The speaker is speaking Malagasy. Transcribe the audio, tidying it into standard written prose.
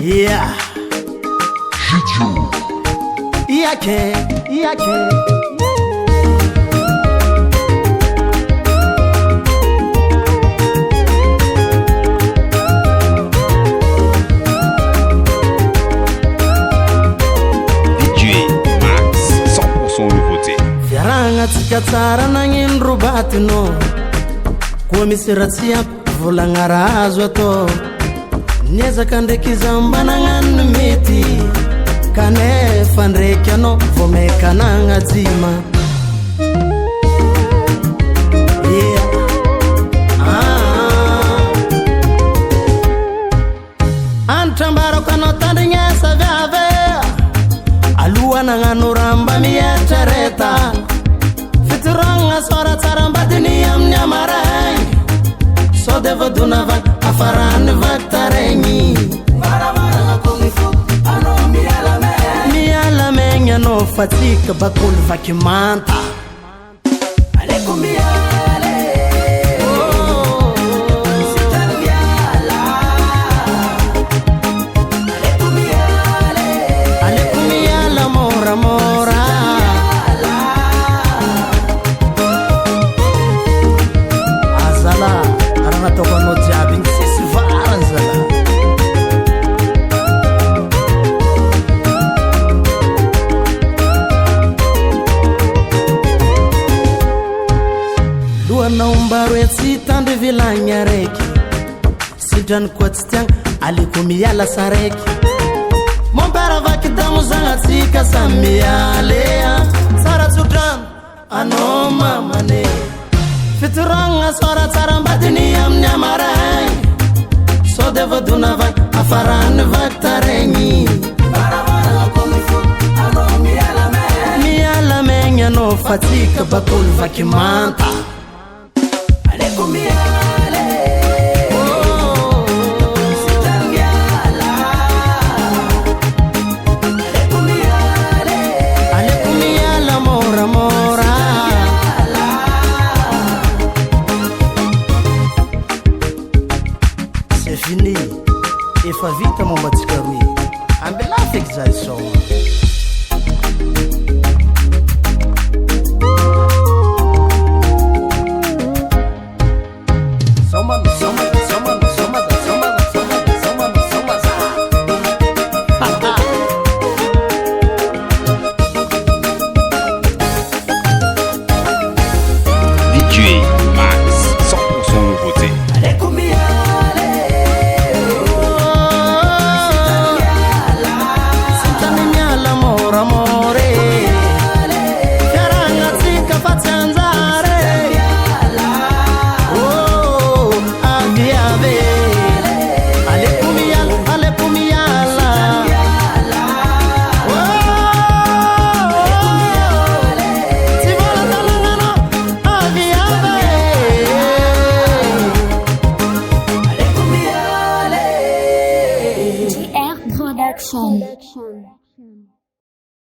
Yeah. Yake. DJ Max 100% nouveauté. Fiaragna tsika tsara nagnino robatino koa misy ratsiako volagna raha azo atao niezaka ndraiky iza mba nagnano mety kanefa ndraiky anao vao mekanagna jima. Antrambarako anao tandrignesa viave aloha nagnano ramba mietrareta fitoragna sora tsara mbadiny amin'ny amaray sode vadonava afarany vaktaregny mialamegny anao fatsika bakolo vaky manta Sitande vilagna reky sidrany koa tsy tiagna aliko miala sareky mompera vaky damozagna tsika samy mialea tsara tsodrano anao mamane fitoragna sora tsara mbadiny amin'ny amaray sode vadona vaky afarany vaky taregny mialamegny anao fatsika bakolo vaky manta Fini efa vita momba tsika roy ambela feky zay soma